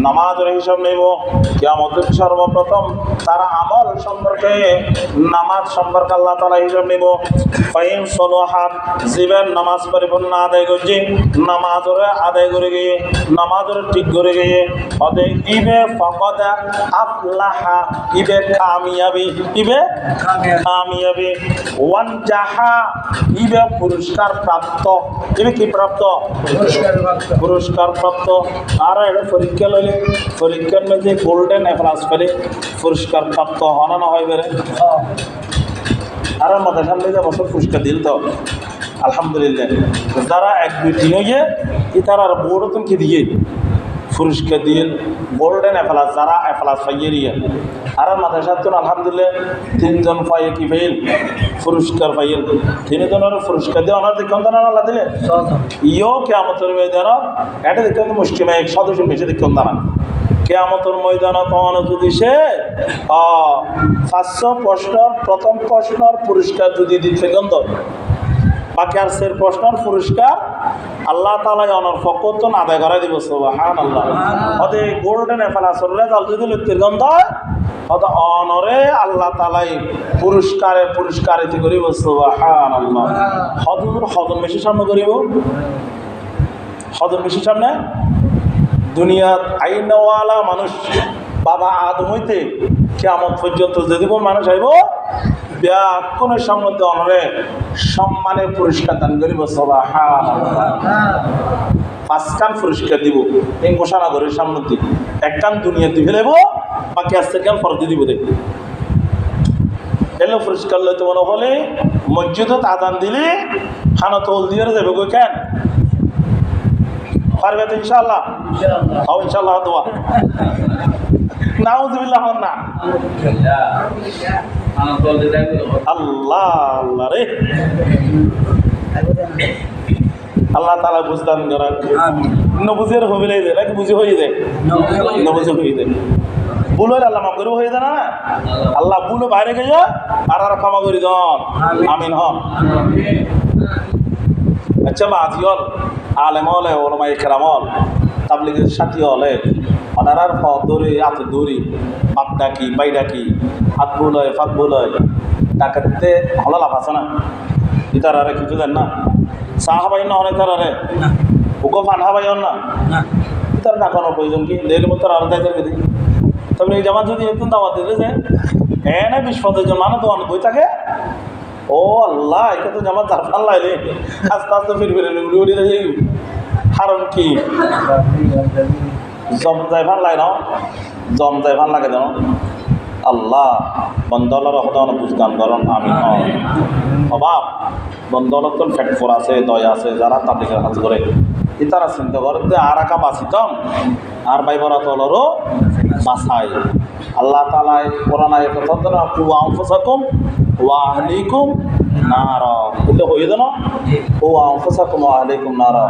নামাজের হিসাব নিব। কিয়ামতের সর্বপ্রথম তারা আমল সম্পর্কে নামাজ সম্পর্কে আল্লাহ তাআলা হিসাব নিব। ফাইন সলাহাত জীবন নামাজ পরিপূর্ণ আদায় করছে, নামাজের আদায় করে গিয়ে নামাজের ঠিক করে গিয়ে হতে ইবে ফাকাদ আফলাহা, ইবে কামিয়াবি, ইবে কামিয়াবি। ওয়ান জাহা, ইবে পুরস্কার প্রাপ্ত, ইবে কি প্রাপ্ত? পুরস্কার প্রাপ্ত। আর এটা পরীক্ষা লইলে পরীক্ষার মধ্যে গোল্ডেন এপ্লাস পেলে পুরস্কার প্রাপ্ত হনা না হয় বেড়ে। আর মাথার সামনে যে বছর পুরস্কার দিল তো আলহামদুলিল্লাহ। যারা এক দুই তিন হয়ে তারা বোর্ড তুমি দিয়ে পুরস্কার দিয়ে গোল্ডেন এপ্লাস, যারা এপ্লাস পাইয়ে দিয়ে আর মাদ্রাসার তো আলহামদুলিল্লাহ তিনজন পাইয়ে কি পাইল পুরস্কার পাইল। তিনজনের পুরস্কার দিয়ে ওনার দেখুন না আল্লাহ দিলে ইও কিয়ামতের ময়দানত এটা দেখুন মুসলিম এক সদস্য বেশি দেখুন না কিয়ামতের ময়দানত যদি সে 500 প্রশ্নের প্রথম প্রশ্নের পুরস্কার যদি দিতে গন্ধ বাকি আর সে প্রশ্নের পুরস্কার আল্লাহ তাআলা অনর ফকতন আদায় করাই দিব। সুবহানাল্লাহ, ওদে গোল্ডেন এফলাসর রেজাল্ট যদি লিখতে গন্ধ অত অনরে আল্লাহ তাআলাই পুরস্কারিত করিব। সুবহানাল্লাহ, হজম বেশি সামনে করিব, হজম বেশি সামনে দুনিয়ার আইনওয়ালা মানুষ বাবা আদম হইতে কিয়ামত পর্যন্ত যদি মানুষ আইব ব্যাকুণের সম্বন্ধে অনরে সম্মানের পুরস্কার দান করিব। সুবহানাল্লাহ, 5খান পুরস্কার দিব এই ঘোষণা করে সামনে দিক একখান দুনিয়া দিয়ে ফেলেব বাকি আসতে কেন ফরজ দিব দেখ এলো পুরস্কার লইতে মনে হলে মসজিদত আজান দিলে খানা তোল দিয়ে যাবে গো কেন পারবে তো ইনশাআল্লাহ? হ্যাঁ ইনশাআল্লাহ। দোয়া নাউযুবিল্লাহ না আল্লাহ আল্লাহ রে আল্লাহ তাআলা বুঝদান করার নবুজের হবিলাই দে নাকি বুঝি হয়ে যায় নবুজে হয়ে যায় ভুল হইলে আল্লাহ মাফ করে হয়ে যায় না আল্লাহ ভুল বাইরে গেছে আর ক্ষমা করি দন আমিন হন। আচ্ছা আজি হল আলেম হলে ওলামাই কেরাম হল তাবলিগের সাথী হলে ওনারার দৌড়ি হাত দৌড়ি বাপ ডাকি বাই ডাকি হাত ভুল হয় ফাঁক ভুল হয় ডাকাতে ভালো লাভ আছে না ইতার আরে কিছু দেন না চাহ হাবাই না অনেক তার আরে ওকে ফান হাবাই না ইতার ডাকানোর প্রয়োজন কি দেড় মতো আরো দেয় দিই তবে এই জামা যদি একটু দাওয়াত দিলে যে হ্যাঁ না 20-25 জন মানুষ তো অনেক বই থাকে ও আল্লাহ এটা তো জামা তার ফান লাইলে আস্তে আস্তে ফিরে উড়ি উড়ি যাই কারণ কি জম যাই ভাল লাগে না জম যাই ভাল লাগে যেন আল্লাহ বন্দলার হদান বুঝগান করন আমি অভাব বন্দলত তো ফ্যাক্টর আছে দয়া আছে যারা তাবলিগের কাজ করে ইতারা চিন্তা করে যে আর একা বাঁচিতাম আর ভাই বরা তলরও বাঁচাই আল্লাহ তাআলা কোরআন আয়াতে তদনা কু আনফুসাকুম ওয়া আহলিকুম নারা বললে হয়ে দেন ও আনফুসাকুম ওয়া আহলিকুম নারা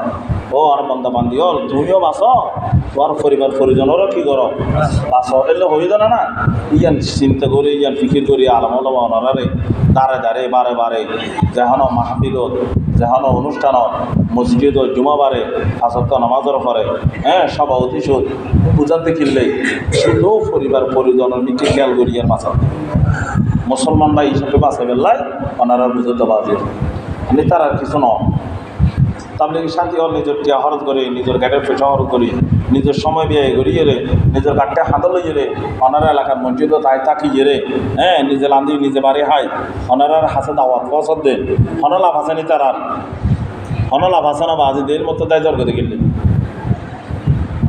ও আর বান্দা বান্দি হল তুমিও বাঁচো তোমার পরিবার পরিজনেরও কি করো বাঁচো এলে হয়ে দেন না ইয়ান চিন্তা করি ইয়ান ফিকির করি আলমল অনারে দাঁড়ে দাঁড়ে বারে বারে যেহানো মাহফিলত যেহানো অনুষ্ঠানত মসজিদ জুমাবারে আসত নামাজের পরে হ্যাঁ সভাপতি সুদ পূজাতে কিনলে শুধু পরিবার পরিজনের দিকে খেয়াল করি ইয়ার বাঁচা মুসলমান ভাই হিসাবে বাঁচে বেলায় ওনারা বুঝতে বাজে আমি তার আর কিছু ন তাবলিগি শান্তি হল নিজের টিয়া খরচ করি নিজের গাড়ির পয়সা খরচ করি নিজের সময় ব্যয় করিয়ে রে নিজের গাড়িটা হাতে লইয়ে রে ওনারা এলাকার মসজিদও তাই তাকিয়ে রে হ্যাঁ নিজে লান্দি নিজে বাড়ি হাই ওনারার হাসে দাওয়াত পছন্দ দে হন লাভ আছে নি তার আর হন লাভ আছে না বাজিদের মতো দেয় জর্গ দেখিলে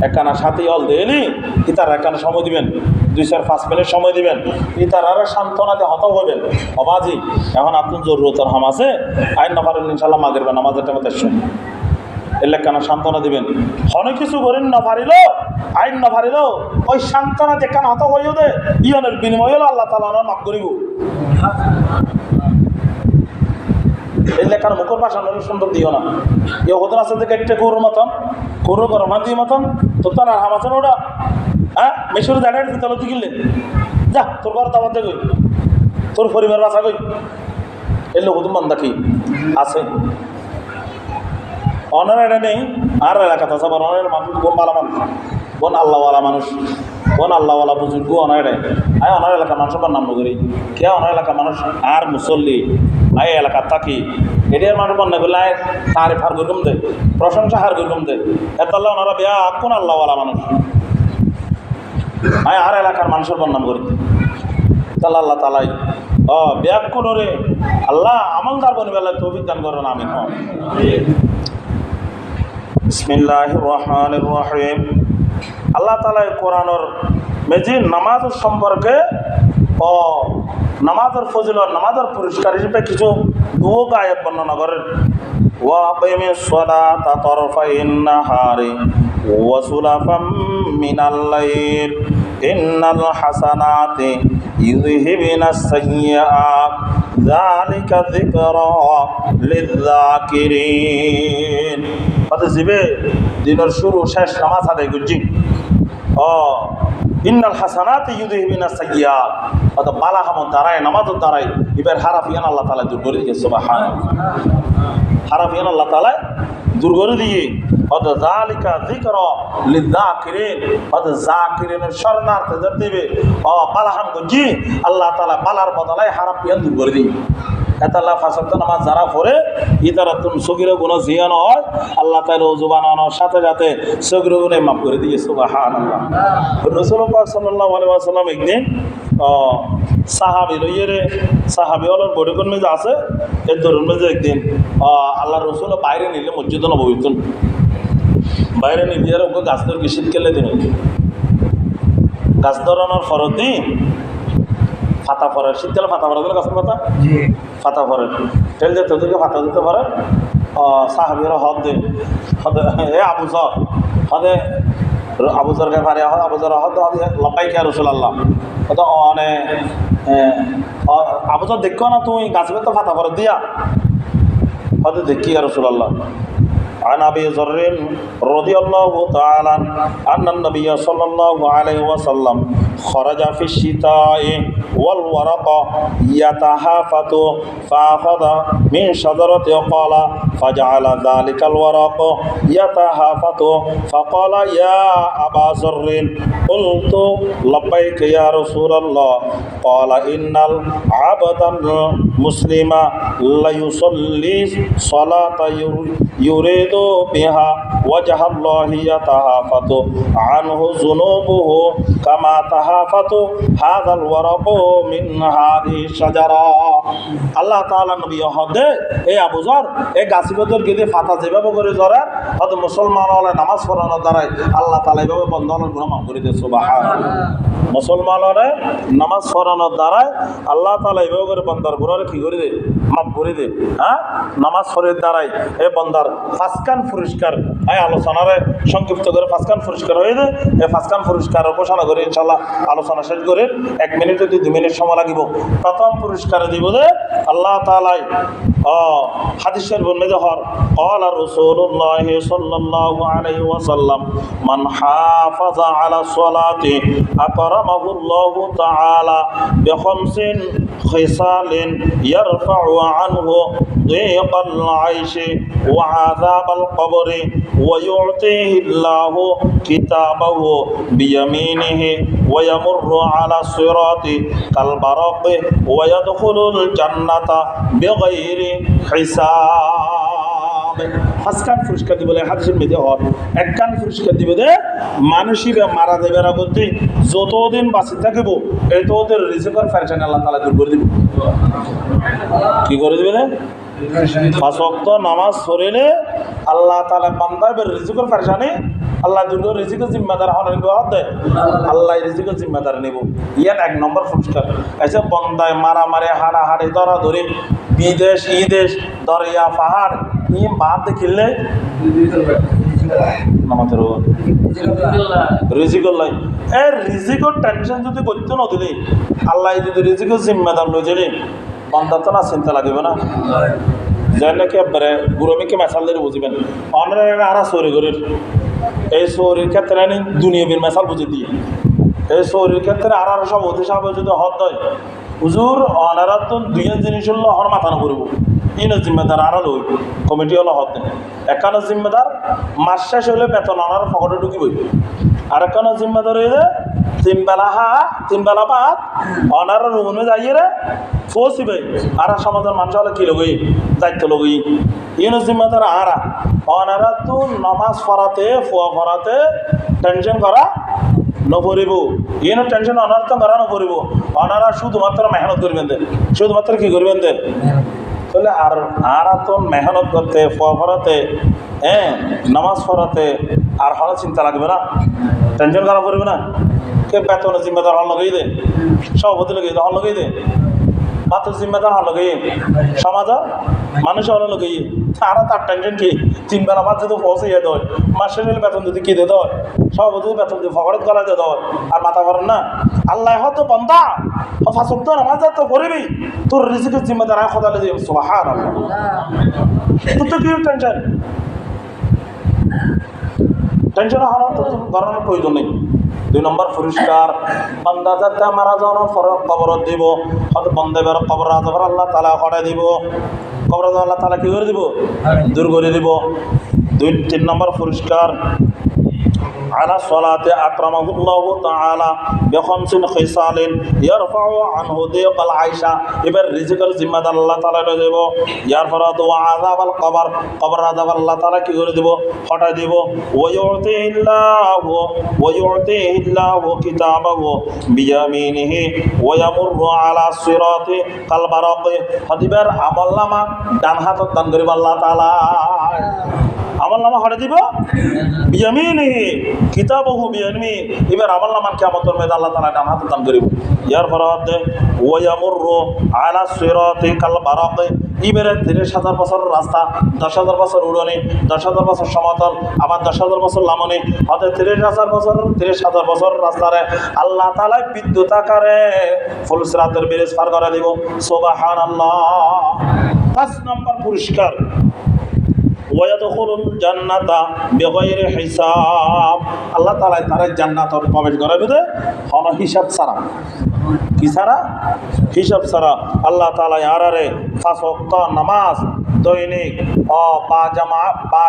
একখানা সাথী হল দেয়নি কি তার একখানা সময় দিবেন 2-4-5 মিনিট সময় দিবেন কি তার আর সান্ত্বনাতে হত হবেন অবাজি এখন আপনার জরুরতের হাম আছে আইন না পারেন ইনশাল্লাহ মাগের বা নামাজের টাইমে শুন এলে কেন সান্ত্বনা দিবেন অনেক কিছু করেন না পারিল আইন না পারিল ওই সান্ত্বনা যে কেন হত হইও দে ইয়নের বিনিময় হলো আল্লাহ তাআলা আমরা মাফ করিব এই লেখার মুখর ভাষা সুন্দর দিও না ইয়ে হতেন আছে যে একটা গরুর মতন গরু গরমান দিয়ে মতন তোর তো আর হাম আছে না ওটা হ্যাঁ মেশোর দাঁড়ায় ভিতরে তুই কিনলে যা তোর ঘর দাবার দে গই তোর পরিবার বাঁচা গই এই লোক মন্দা কি আছে অনার এটা নেই আর এলাকা আছে আবার অনেক মানুষ বোন ভালো মানুষ বোন আল্লাহওয়ালা মানুষ বোন আল্লাহওয়ালা বুজুর্গ অনারে আয় অনার এলাকার মানুষ নাম করি কে অনার এলাকার মানুষ আর মুসল্লি আয় এলাকার থাকি এটার মানুষ বন্যা করলে আয় তারিফ হার গরম দে প্রশংসা হার গরম দে এত আল্লাহ ওনারা বেয়া কোন আল্লাহওয়ালা মানুষ আয় আর এলাকার মানুষের বন্যাম করি তাহলে আল্লাহ তালাই ব্যাগ কোনরে আল্লাহ আমলদার বনিবেলায় তৌফিক দান করেন আমিন বিসমিল্লাহির রহমানির রহিম আল্লাহ তাআলা কোরআনের মেজি নামাজ সম্পর্কে নামাজের ফজিলত নামাজের পুরস্কার হিসেবে কিছু দুঃখ আয়াত বর্ণনা করেন ওয়া আকিমিস সালাতা তারফাইন নাহারি ওয়া সুলাফাম মিনাল লাইল ইন্নাল হাসানাতি ইউযহিবুনাস সাইয়্যাত যালিকা যিকরা লিয-যাকিরিন অর্থাৎ জিবে দিনের শুরু শেষ নামাজ আদায় করছি ইন্নাল হাসানাতি ইউযহিবুনাস সাইয়্যাত অর্থাৎ বালা হামত দ্বারায় নামাজের দ্বারাই এবার হারাফিয়ান আল্লাহ তাআলা দূর করে দিয়েছে সুবহানাল্লাহ হারাফিয়ান আল্লাহ তাআলা দূর করে দিয়ে অর্থাৎ যালিকা যিকরা লিয-যাকিরিন অর্থাৎ যাকিরিনের শরণার্থীদের দিবে বালা হাম করছি আল্লাহ তাআলা বালার বদলায় হারাফিয়ান দূর করে দিবে এতাল্লাহ ফাঁসক্ত নামাজ যারা পড়ে ইতারাতুন সগীরা গুনাহ জিয়ান হয় আল্লাহ তাআলা ওযু বানানোর সাথে সাথে সগীরা গুনাহ মাফ করে দিয়ে সুবহানাল্লাহ রাসূলুল্লাহ সাল্লাল্লাহু আলাইহি ওয়াসাল্লাম একদিন সাহাবী লইয়ে সাহাবী হলের বড়কন মেজে আছে এর ধরুন মেজে একদিন আল্লাহ রসুল বাইরে নিলে মসজিদ নববীত বাইরে নিলে ওকে গাছ ধর কি শীতকালে দিন গাছ ধরানোর ফরত দিন ফাতা ফরের শীতকালে ফাতা ফরা দিলে গাছের পাতা ফাতা ফরের তেল যে তোদেরকে ফাতা দিতে পারে সাহাবিরা হদ দে এ আবুজর হদে আবুজরকে পারে আবুজর হদ লম্বাই খেয়া রসুল আল্লাহ হয়তো অনে আবুজর দেখো না তুমি গাছের তো ফাতা ফরে দিয়া হয়তো দেখি আর রসুল আল্লাহ عن أبي ذر رضي الله تعالى أن النبي صلى الله عليه وسلم خرج في الشتاء والورق يتهافت فأخذ من شجرة قال فجعل ذلك الورق يتهافت فقال يا أبا ذر قلت لبيك يا رسول الله قال إن العبد المسلم ليصلي صلاة يريد بها وجه الله يتهافت عنه ذنوبه كما تهافت هذا الورق من هذه الشجرة আল্লাহ তাআলা নবী হদে এই আবু যর এই গাছিবদের গিয়ে ফাতা যেভাবে করে ধরে হয়তো মুসলমান হলে নামাজ পড়ানোর দ্বারাই আল্লাহ তাআলা এইভাবে বন্ধনের গুনাহ মাফ করে দিয়ে সুবহানাল্লাহ মুসলমান হলে নামাজ পড়ানোর দ্বারাই আল্লাহ তাআলা এইভাবে করে বন্দার গুনাহ কি করে দে মাফ করে দে হ্যাঁ নামাজ পড়ার দ্বারাই এই বন্দার ফাসকান পুরস্কার এই আলোচনারে সংক্ষিপ্ত করে ফাসকান পুরস্কার হয়ে যায় এই ফাসকান পুরস্কার ঘোষণা করে ইনশাআল্লাহ আলোচনা শেষ করে 1 মিনিট 2 মিনিট মিনিট সময় লাগিব প্রথম পুরস্কার দিব যে আল্লাহ তাআলাই হাদিসের বর্ণিত হর قال رسول الله صلى الله عليه وسلم من حافظ على الصلاة أكرمه الله تعالى بخمس خصال يرفع عنه ضيق العيش وعذاب القبر ويعطيه الله كتابه بيمينه ويمر على الصراط كالبرق ويدخل الجنة بغير حساب হাসকান পুরস্কার দিবে হাদিসের মধ্যে হর একখান পুরস্কার দিবে যে মানুষই মারা যাবে আগতে যতদিন বাঁচে থাকিব এত ওদের রিজিকের ফেরেশানি আল্লাহ তাআলা দূর করে দিবে কি করে দিবে না পাঁচ ওয়াক্ত নামাজ পড়লে আল্লাহ তাআলা বান্দার রিজিকের ফেরেশানি আল্লাহ দূর করে রিজিকের জিম্মাদার হওয়ার কথা দেয় আল্লাহ রিজিকের জিম্মাদার নেব ইয়ান এক নম্বর পুরস্কার এসে বন্দায় মারামারি হাড়াহাড়ি ধরাধরি বিদেশ ইদেশ দরিয়া পাহাড় ই বাদ দেখিলে আমাদের রিজিকর লাই এই রিজিকর টেনশন যদি করতে না দিলে আল্লাহ যদি রিজিকের জিম্মাদার লই যাবে বন্দা তো না চিন্তা লাগবে না যেন একেবারে গুরমিকে মেসাল দিয়ে বুঝবেন অনারা আরা চোরি করেন এই চোরির ক্ষেত্রে দুনিয়াবীর মেসাল বুঝে দিয়ে এই চোরির ক্ষেত্রে আর সব অতি সাহেব যদি হত হয় হুজুর অনারা তো দুই জিনিস হল হর মাথা না করব ইনো জিম্মেদার আরো লই কমিটি হলো হতে একানো জিম্মেদার মাস শেষ হলে বেতন অনার পকেটে ঢুকিবই আর একানো জিম্মেদার হইলে তিন বেলা ভাত অনার রুমে যাইয়ে রে পৌঁছিবে আর সমাজের মানুষ হলে কি লগই দায়িত্ব লগই ইনো জিম্মেদার আরা অনারা তো নমাজ পড়াতে ফুয়া পড়াতে টেনশন করা নপরিব ইনো টেনশন অনার তো করা নপরিব অনারা শুধুমাত্র মেহনত করবেন দেন শুধুমাত্র কি করবেন দেন তাহলে আর তো মেহনত করতে ফরাতে নামাজ পড়াতে আর হলে চিন্তা লাগবে না টেনশন করা পড়বে না কে বেতনের জিম্মেদার হল লগাই দে সভাপতি লগাই দে হল লগাই দে মাত্র জিম্মেদার হল লগাই সমাজের মানুষ হল লগাই আর তার টেনশন কি তিন বেলা ভাত যদি পৌঁছে দেয় মাসের বেতন যদি কি দে দেয় সভাপতি বেতন দিয়ে ফকরত গলা দিয়ে দেয় আর মাথা করেন না আল্লাহ হয়তো বন্দা ফাঁসক্ত নামাজ তো পড়বি তোর রিজিকের জিম্মেদার আর কথা দিয়ে সুবহানাল্লাহ তোর তো কি টেনশন হওয়ার তো ধরনের প্রয়োজন নেই দুই নম্বর পুরস্কার বান্দা যাতে মারা যাওয়ার পর কবরত দিব হয়তো বন্দেবের কবর আজবর আল্লাহ তাআলা করে দিব কবর আল্লাহ তাআলা কি করে দিব দূর করে দিব তিন নম্বর পুরস্কার على الصلاة أكرمه الله تعالى بخمس خصال يرفع عنه ضيق العيش এবার রিজিকের জিম্মাদার আল্লাহ তাআলা করে দেব ইয়ার ফরাদ ওয়া আযাবাল কবর কবর আযাব আল্লাহ তাআলা কি করে দেব হটাই দেব ওয়ায়ুতিহিল্লাহু কিতাবাহু বিয়ামিনিহি ওয়া ইয়ামুরু আলা সিরাতি কাল বারাক হাদিবার আমলনামা ডান হাতত দান করিব আল্লাহ তাআলা আমলনামা হটাই দিব বিয়ামিনিহি কিতাবহু বিয়ামিনি এবার আমলনামান কিয়ামতের ময়দানে আল্লাহ তাআলা ডান হাতে দান করিব ইয়ার ফরাদ ওয়া ইয়ামুরু আলা সিরাতি কাল বারাক এবারে 30,000 বছরের রাস্তা 10,000 বছর উড়নে 10,000 বছর সমতল আবার 10,000 বছর লামনে হতে 30,000 বছরের রাস্তারে আল্লাহ তাআলা বিদ্যুৎ আকারে ফুল সিরাতের ব্রিজ পার করে দিব সুবহানাল্লাহ 5 নম্বর পুরস্কার ওয়ায়াদখুলুল জান্নাতা বিগাইরি হিসাব আল্লাহ তাআলা তারে জান্নাতে প্রবেশ করাবে দে কোন হিসাব ছাড়া কি ছাড়া হিসাব ছাড়া আল্লাহ তাআলা আরারে 5 ওয়াক্ত নামাজ দৈনিক বা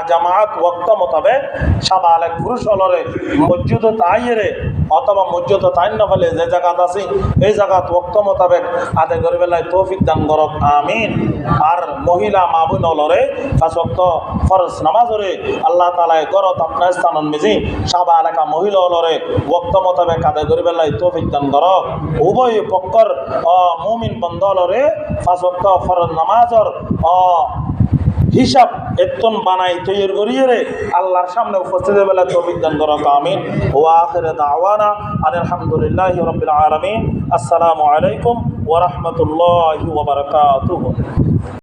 জামাত ওয়াক্ত মোতাবেক সাবালেক পুরুষ হলরে মসজিদ তাইরে অথবা মসজিদ তাইন না ফেলে যে জায়গাত আছে এই জায়গাত ওয়াক্ত মোতাবেক আদায় করে বেলায় তৌফিক দান করক আমিন আর মহিলা মা বোন হলরে 5 ওয়াক্ত ফরজ নামাজরে আল্লাহ তাআলা গরত আপনার স্থানন মেজি সাবালেকা মহিলা হলরে ওয়াক্ত মোতাবেক আদায় করে বেলায় তৌফিক দান করক উভয় পক্ষর মুমিন বন্দলরে 5 ওয়াক্ত ফরজ নামাজর হিসাব এতন বানাই তৈরি করিয়ে রে আল্লাহর সামনে উপস্থিত বেলা তৌফিক দান করক আমিন ওয়া আখির দাওয়ানা আলহামদুলিল্লাহি রাব্বিল আলামিন আসসালামু আলাইকুম ওয়া রাহমাতুল্লাহি ওয়া বারাকাতুহু।